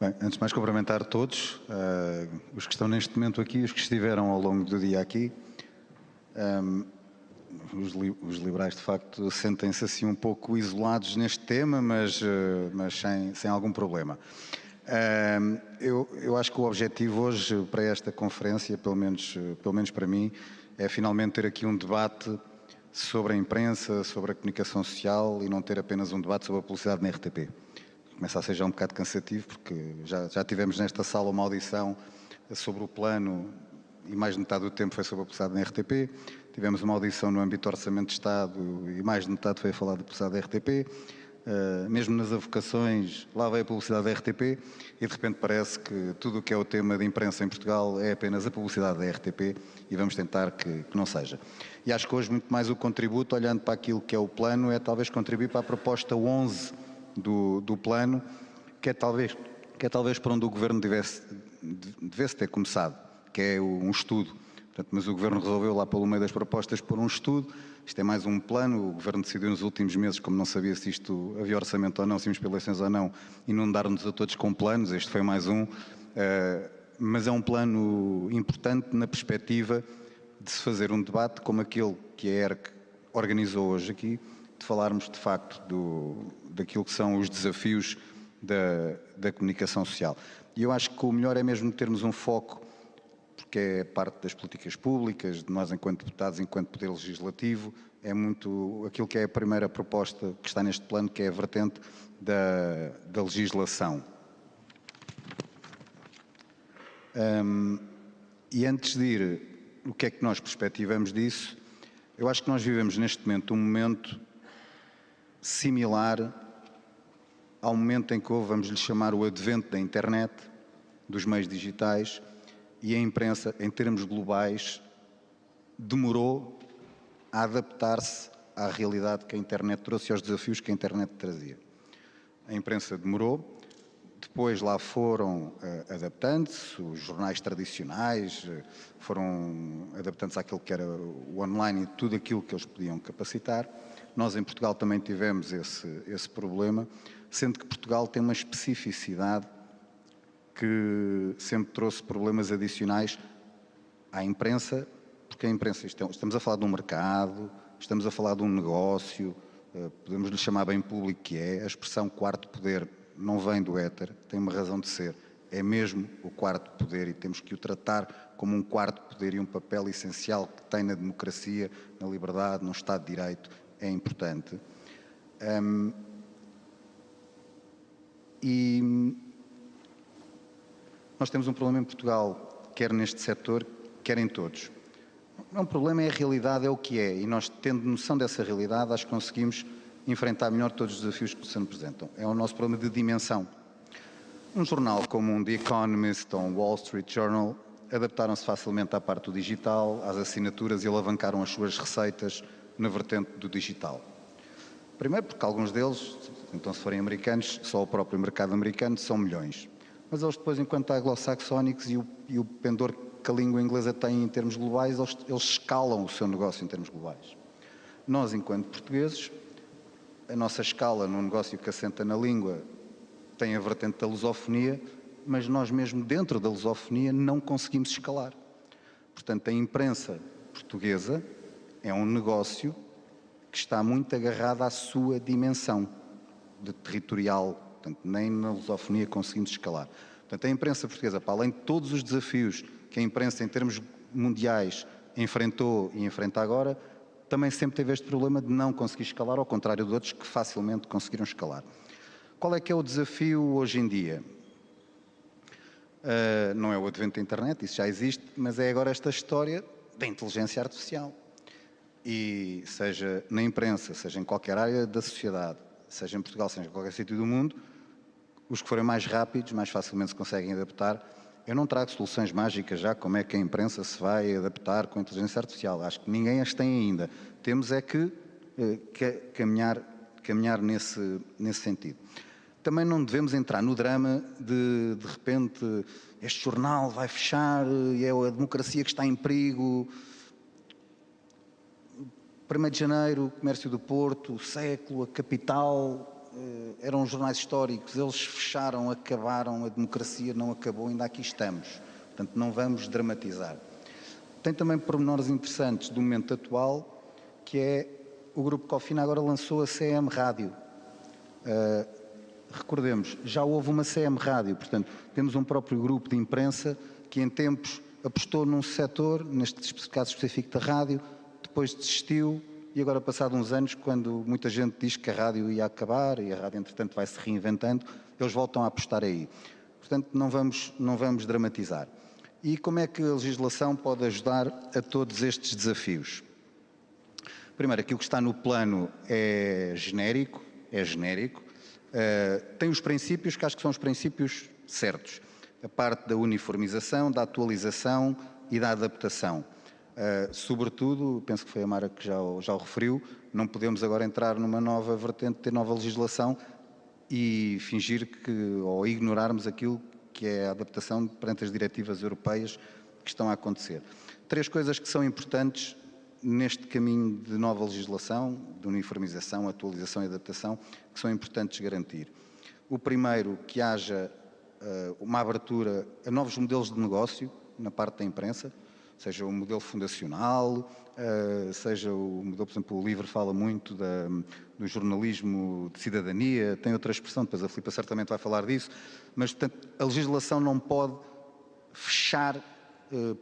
Bem, antes de mais cumprimentar todos, os que estão neste momento aqui, os que estiveram ao longo do dia aqui. Os liberais, de facto, sentem-se assim um pouco isolados neste tema, mas sem algum problema. Eu acho que o objetivo hoje para esta conferência, pelo menos para mim, é finalmente ter aqui um debate sobre a imprensa, sobre a comunicação social e não ter apenas um debate sobre a publicidade na RTP. Começa a ser já um bocado cansativo, porque já tivemos nesta sala uma audição sobre o plano e mais de metade do tempo foi sobre a publicidade na RTP. Tivemos uma audição no âmbito do Orçamento de Estado e mais de metade foi a falar da publicidade da RTP. Mesmo nas avocações, lá veio a publicidade da RTP e de repente parece que tudo o que é o tema de imprensa em Portugal é apenas a publicidade da RTP e vamos tentar que não seja. E acho que hoje muito mais o contributo, olhando para aquilo que é o plano, é talvez contribuir para a proposta 11 do plano, que é talvez para onde o Governo devesse ter começado, que é um estudo. Portanto, mas o Governo resolveu lá pelo meio das propostas pôr um estudo. Isto é mais um plano. O Governo decidiu nos últimos meses, como não sabia se isto havia orçamento ou não, se íamos para eleições ou não, inundar-nos a todos com planos. Este foi mais um. Mas é um plano importante na perspectiva de se fazer um debate como aquele que a ERC organizou hoje aqui, de falarmos de facto daquilo que são os desafios da comunicação social. E eu acho que o melhor é mesmo termos um foco, porque é parte das políticas públicas, de nós enquanto deputados, enquanto poder legislativo, é muito aquilo que é a primeira proposta que está neste plano, que é a vertente da legislação. E antes de ir, o que é que nós perspectivamos disso? Eu acho que nós vivemos neste momento um momento similar ao momento em que houve, vamos lhe chamar, o advento da internet, dos meios digitais, e a imprensa, em termos globais, demorou a adaptar-se à realidade que a internet trouxe e aos desafios que a internet trazia. A imprensa demorou, depois lá foram adaptando-se, os jornais tradicionais foram adaptando-se àquilo que era o online e tudo aquilo que eles podiam capacitar. Nós em Portugal também tivemos esse problema, sendo que Portugal tem uma especificidade que sempre trouxe problemas adicionais à imprensa, porque a imprensa, estamos a falar de um mercado, estamos a falar de um negócio, podemos lhe chamar bem público que é, a expressão quarto poder não vem do éter, tem uma razão de ser, é mesmo o quarto poder e temos que o tratar como um quarto poder e um papel essencial que tem na democracia, na liberdade, no Estado de Direito, é importante. E nós temos um problema em Portugal, quer neste setor, quer em todos. Não é um problema, é a realidade, é o que é. E nós, tendo noção dessa realidade, acho que conseguimos enfrentar melhor todos os desafios que se nos apresentam. É o nosso problema de dimensão. Um jornal como um The Economist ou um Wall Street Journal adaptaram-se facilmente à parte do digital, às assinaturas e alavancaram as suas receitas na vertente do digital. Primeiro porque alguns deles, então se forem americanos, só o próprio mercado americano são milhões. Mas eles depois, enquanto anglo-saxónicos e o pendor que a língua inglesa tem em termos globais, eles escalam o seu negócio em termos globais. Nós, enquanto portugueses, a nossa escala num negócio que assenta na língua tem a vertente da lusofonia, mas nós mesmo dentro da lusofonia não conseguimos escalar. Portanto, a imprensa portuguesa é um negócio que está muito agarrado à sua dimensão de territorial. Portanto, nem na lusofonia conseguimos escalar. Portanto, a imprensa portuguesa, para além de todos os desafios que a imprensa em termos mundiais enfrentou e enfrenta agora, também sempre teve este problema de não conseguir escalar, ao contrário de outros que facilmente conseguiram escalar. Qual é que é o desafio hoje em dia? Não é o advento da internet, isso já existe, mas é agora esta história da inteligência artificial. E seja na imprensa, seja em qualquer área da sociedade, seja em Portugal, seja em qualquer sítio do mundo, os que forem mais rápidos, mais facilmente se conseguem adaptar. Eu não trago soluções mágicas já, como é que a imprensa se vai adaptar com a inteligência artificial. Acho que ninguém as tem ainda. Temos é que caminhar nesse sentido. Também não devemos entrar no drama de repente, este jornal vai fechar e é a democracia que está em perigo. 1º de janeiro, o comércio do Porto, o século, a capital, eram jornais históricos, eles fecharam, acabaram, a democracia não acabou, ainda aqui estamos. Portanto, não vamos dramatizar. Tem também pormenores interessantes do momento atual, que é o Grupo Cofina agora lançou a CM Rádio. Recordemos, já houve uma CM Rádio, portanto, temos um próprio grupo de imprensa que em tempos apostou num setor, neste caso específico da rádio, depois desistiu e agora, passado uns anos, quando muita gente diz que a rádio ia acabar e a rádio, entretanto, vai se reinventando, eles voltam a apostar aí. Portanto, não vamos dramatizar. E como é que a legislação pode ajudar a todos estes desafios? Primeiro, aquilo que está no plano é genérico, tem os princípios que acho que são os princípios certos. A parte da uniformização, da atualização e da adaptação. Sobretudo, penso que foi a Mara que já o referiu, não podemos agora entrar numa nova vertente, ter nova legislação e fingir ou ignorarmos aquilo que é a adaptação perante as diretivas europeias que estão a acontecer. 3 coisas que são importantes neste caminho de nova legislação, de uniformização, atualização e adaptação, que são importantes garantir. O primeiro, que haja uma abertura a novos modelos de negócio na parte da imprensa, seja o modelo fundacional, seja o modelo, por exemplo, o LIVRE fala muito do jornalismo de cidadania, tem outra expressão, depois a Filipa certamente vai falar disso, mas, portanto, a legislação não pode fechar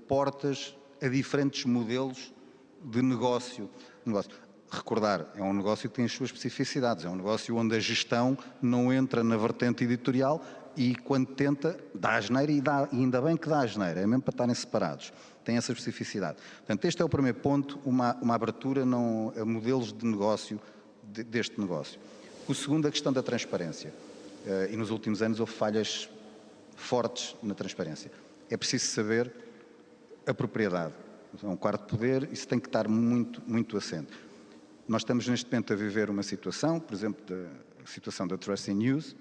portas a diferentes modelos de negócio. Recordar, é um negócio que tem as suas especificidades, é um negócio onde a gestão não entra na vertente editorial e quando tenta, dá asneira e ainda bem que dá asneira, é mesmo para estarem separados. Tem essa especificidade. Portanto, este é o primeiro ponto, uma abertura a modelos de negócio deste negócio. O segundo, a questão da transparência. E nos últimos anos houve falhas fortes na transparência. É preciso saber a propriedade. É um quarto poder, isso tem que estar muito assente. Nós estamos neste momento a viver uma situação, por exemplo, a situação da Trusted News,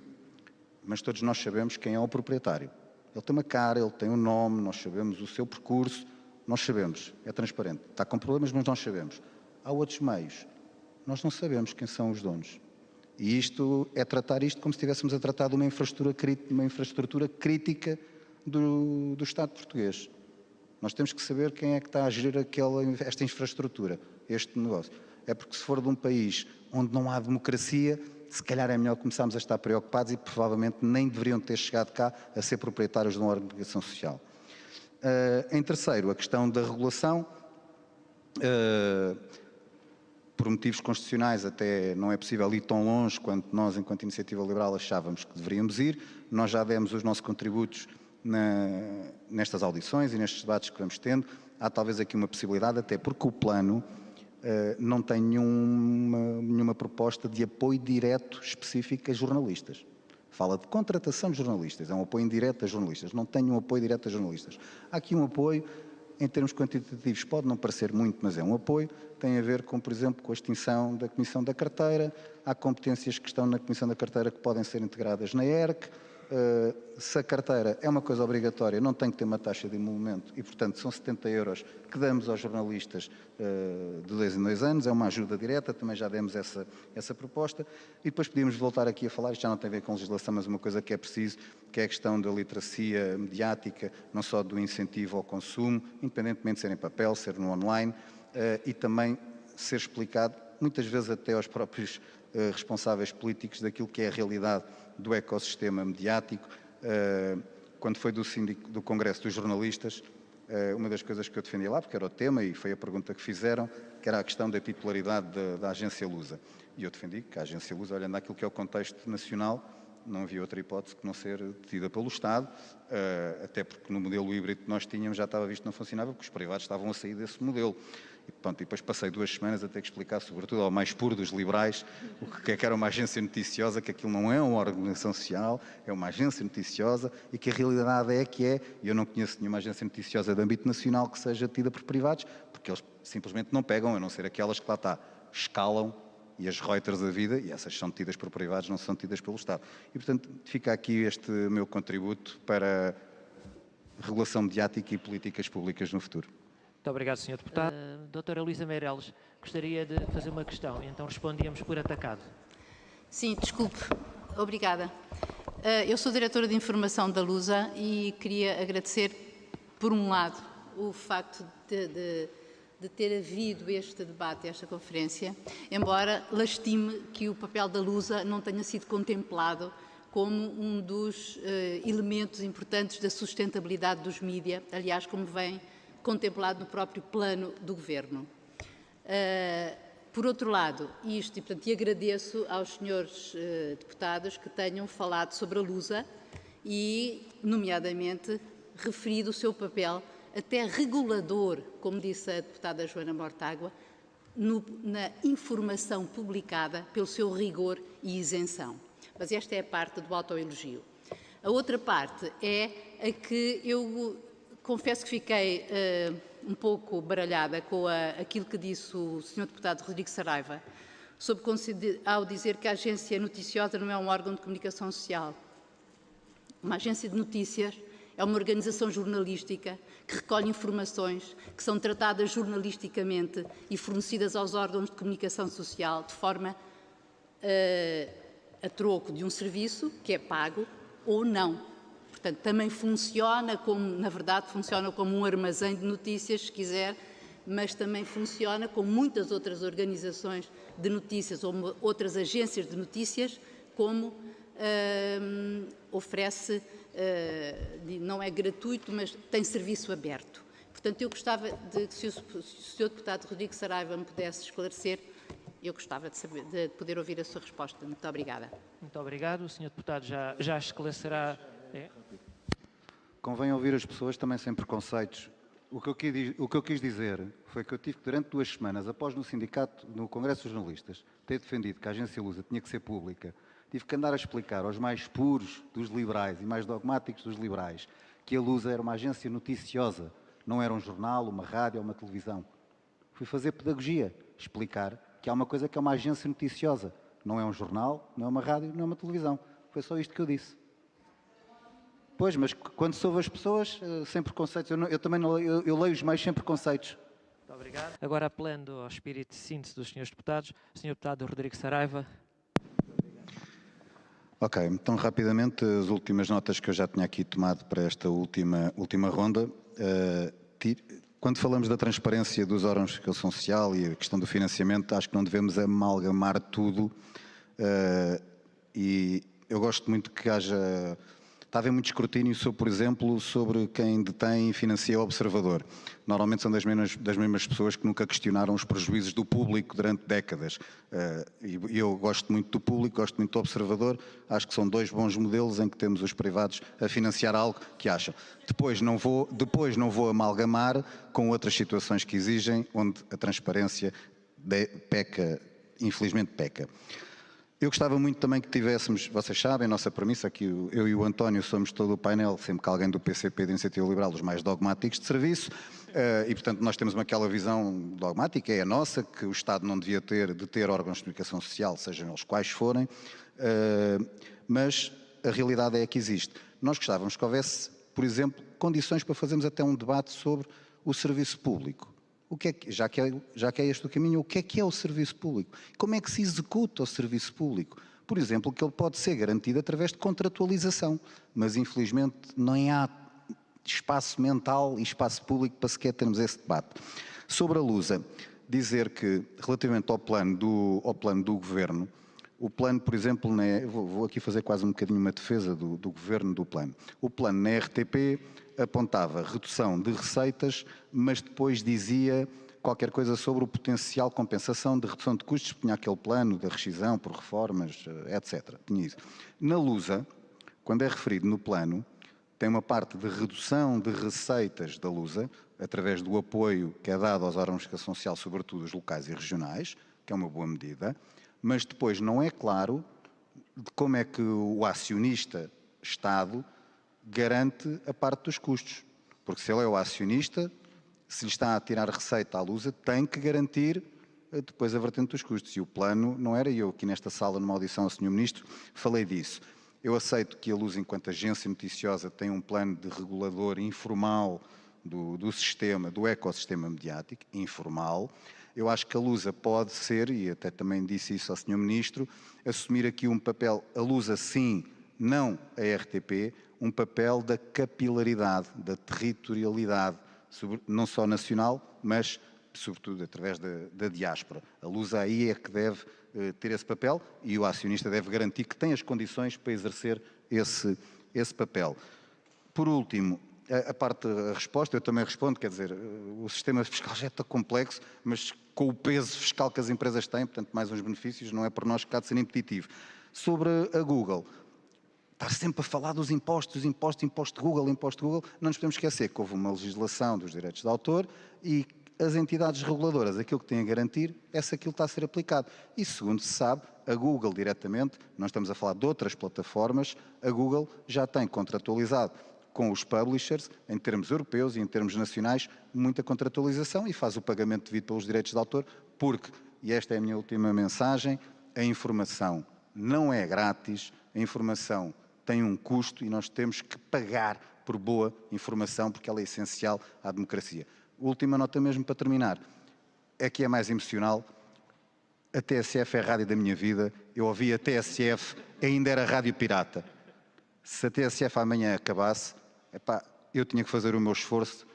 mas todos nós sabemos quem é o proprietário. Ele tem uma cara, ele tem um nome, nós sabemos o seu percurso, nós sabemos, é transparente. Está com problemas, mas nós sabemos. Há outros meios, nós não sabemos quem são os donos. E isto é tratar isto como se estivéssemos a tratar de uma infraestrutura crítica do Estado português. Nós temos que saber quem é que está a gerir esta infraestrutura, este negócio. É porque se for de um país onde não há democracia, se calhar é melhor começarmos a estar preocupados e provavelmente nem deveriam ter chegado cá a ser proprietários de uma organização social. Em terceiro, a questão da regulação. Por motivos constitucionais até não é possível ir tão longe quanto nós, enquanto Iniciativa Liberal, achávamos que deveríamos ir. Nós já demos os nossos contributos nestas audições e nestes debates que vamos tendo. Há talvez aqui uma possibilidade, até porque o plano não tem nenhuma proposta de apoio direto específico a jornalistas. Fala de contratação de jornalistas, é um apoio indireto a jornalistas, não tem um apoio direto a jornalistas. Há aqui um apoio, em termos quantitativos pode não parecer muito, mas é um apoio, tem a ver com, por exemplo, com a extinção da Comissão da Carteira, há competências que estão na Comissão da Carteira que podem ser integradas na ERC, se a carteira é uma coisa obrigatória, não tem que ter uma taxa de emolumento e, portanto, são 70 euros que damos aos jornalistas de 2 em 2 anos, é uma ajuda direta, também já demos essa proposta. E depois podíamos voltar aqui a falar, isto já não tem a ver com legislação, mas uma coisa que é preciso, que é a questão da literacia mediática, não só do incentivo ao consumo, independentemente de ser em papel, ser no online, e também ser explicado, muitas vezes até aos próprios responsáveis políticos, daquilo que é a realidade do ecossistema mediático. Quando foi do Congresso dos Jornalistas, uma das coisas que eu defendi lá, porque era o tema e foi a pergunta que fizeram, que era a questão da titularidade da agência Lusa. E eu defendi que a agência Lusa, olhando aquilo que é o contexto nacional, não havia outra hipótese que não ser detida pelo Estado, até porque no modelo híbrido que nós tínhamos já estava visto que não funcionava, porque os privados estavam a sair desse modelo. E, pronto, e depois passei 2 semanas a ter que explicar, sobretudo ao mais puro dos liberais, o que é que era uma agência noticiosa, que aquilo não é uma organização social, é uma agência noticiosa e que a realidade é que é, e eu não conheço nenhuma agência noticiosa de âmbito nacional que seja tida por privados, porque eles simplesmente não pegam, a não ser aquelas que lá está, escalam, e as Reuters da vida, e essas são tidas por privados, não são tidas pelo Estado. E, portanto, fica aqui este meu contributo para regulação mediática e políticas públicas no futuro. Muito obrigado, Sr. Deputado. Doutora Luísa Meireles, gostaria de fazer uma questão, então respondíamos por atacado. Sim, desculpe. Obrigada. Eu sou diretora de informação da Lusa e queria agradecer, por um lado, o facto de ter havido este debate, esta conferência, embora lastime que o papel da Lusa não tenha sido contemplado como um dos elementos importantes da sustentabilidade dos mídia, aliás, como vem contemplado no próprio plano do Governo. Por outro lado, e agradeço aos senhores deputados que tenham falado sobre a Lusa e, nomeadamente, referido o seu papel até regulador, como disse a deputada Joana Mortágua, na informação publicada pelo seu rigor e isenção. Mas esta é a parte do autoelogio. A outra parte é a que eu confesso que fiquei um pouco baralhada com aquilo que disse o Sr. Deputado Rodrigo Saraiva, ao dizer que a agência noticiosa não é um órgão de comunicação social. Uma agência de notícias é uma organização jornalística que recolhe informações que são tratadas jornalisticamente e fornecidas aos órgãos de comunicação social de forma a troco de um serviço que é pago ou não. Portanto, também funciona como, na verdade, funciona como um armazém de notícias, se quiser, mas também funciona como muitas outras organizações de notícias ou outras agências de notícias, como oferece, não é gratuito, mas tem serviço aberto. Portanto, eu gostava de, se o Sr. Deputado Rodrigo Saraiva me pudesse esclarecer, eu gostava de poder ouvir a sua resposta. Muito obrigada. Muito obrigado. O Sr. Deputado já esclarecerá. Convém ouvir as pessoas também sem preconceitos. O que eu quis dizer foi que eu tive que, durante 2 semanas, após no sindicato, no Congresso dos Jornalistas, ter defendido que a agência Lusa tinha que ser pública, tive que andar a explicar aos mais puros dos liberais e mais dogmáticos dos liberais que a Lusa era uma agência noticiosa, não era um jornal, uma rádio ou uma televisão. Fui fazer pedagogia, explicar que há uma coisa que é uma agência noticiosa. Não é um jornal, não é uma rádio, não é uma televisão. Foi só isto que eu disse. Pois, mas quando se ouve as pessoas, sem preconceitos, eu leio os meios sem preconceitos. Muito obrigado. Agora, apelando ao espírito de síntese dos senhores deputados, o Sr. Deputado Rodrigo Saraiva. Ok, então rapidamente as últimas notas que eu já tinha aqui tomado para esta última ronda. Quando falamos da transparência dos órgãos de comunicação social e a questão do financiamento, acho que não devemos amalgamar tudo e eu gosto muito que haja... Está a haver muito escrutínio sobre, por exemplo, sobre quem detém e financia o Observador. Normalmente são das mesmas pessoas que nunca questionaram os prejuízos do público durante décadas. E eu gosto muito do público, gosto muito do Observador. Acho que são 2 bons modelos em que temos os privados a financiar algo que acham. Depois não vou amalgamar com outras situações que exigem, onde a transparência peca, infelizmente peca. Eu gostava muito também que tivéssemos, vocês sabem, a nossa premissa aqui, eu e o António somos todo o painel, sempre que alguém do PCP, de Iniciativa Liberal, os mais dogmáticos de serviço, e portanto nós temos aquela visão dogmática, é a nossa, que o Estado não devia de ter órgãos de comunicação social, sejam eles quais forem, mas a realidade é que existe. Nós gostávamos que houvesse, por exemplo, condições para fazermos até um debate sobre o serviço público. Já que é este o caminho, o que é o serviço público? Como é que se executa o serviço público? Por exemplo, que ele pode ser garantido através de contratualização, mas infelizmente não há espaço mental e espaço público para sequer termos esse debate. Sobre a Lusa, dizer que relativamente ao plano do Governo, o plano, por exemplo, vou aqui fazer quase um bocadinho uma defesa do Governo do plano. O plano na RTP apontava redução de receitas, mas depois dizia qualquer coisa sobre o potencial compensação de redução de custos, tinha aquele plano da rescisão por reformas, etc. Tinha isso. Na Lusa, quando é referido no plano, tem uma parte de redução de receitas da Lusa, através do apoio que é dado aos órgãos de comunicação social, sobretudo os locais e regionais, que é uma boa medida, mas depois não é claro de como é que o acionista Estado garante a parte dos custos. Porque se ele é o acionista, se lhe está a tirar receita à Lusa, tem que garantir depois a vertente dos custos. E o plano não era. Eu aqui nesta sala, numa audição ao Sr. Ministro, falei disso. Eu aceito que a Lusa, enquanto agência noticiosa, tem um plano de regulador informal do sistema, do ecossistema mediático, informal. Eu acho que a Lusa pode ser, e até também disse isso ao Sr. Ministro, assumir aqui um papel, a Lusa sim, não a RTP, um papel da capilaridade, da territorialidade, não só nacional, mas sobretudo através da diáspora. A Lusa aí é que deve ter esse papel e o acionista deve garantir que tem as condições para exercer esse papel. Por último, a parte da resposta, eu também respondo, quer dizer, o sistema fiscal já é tão complexo, mas com o peso fiscal que as empresas têm, portanto, mais uns benefícios, não é por nós que há de ser impeditivo. Sobre a Google, estar sempre a falar dos impostos, imposto de Google, não nos podemos esquecer que houve uma legislação dos direitos de autor e as entidades reguladoras, aquilo que têm a garantir é se aquilo está a ser aplicado. E segundo se sabe, a Google diretamente, não estamos a falar de outras plataformas, a Google já tem contratualizado com os publishers, em termos europeus e em termos nacionais, muita contratualização e faz o pagamento devido pelos direitos de autor, porque, e esta é a minha última mensagem, a informação não é grátis, a informação tem um custo e nós temos que pagar por boa informação, porque ela é essencial à democracia. Última nota mesmo para terminar, é que é mais emocional. A TSF é a rádio da minha vida, eu ouvi a TSF, ainda era rádio pirata. Se a TSF amanhã acabasse, eu tinha que fazer o meu esforço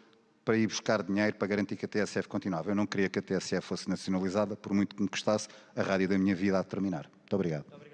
para ir buscar dinheiro para garantir que a TSF continuava. Eu não queria que a TSF fosse nacionalizada, por muito que me custasse a rádio da minha vida a terminar. Muito obrigado.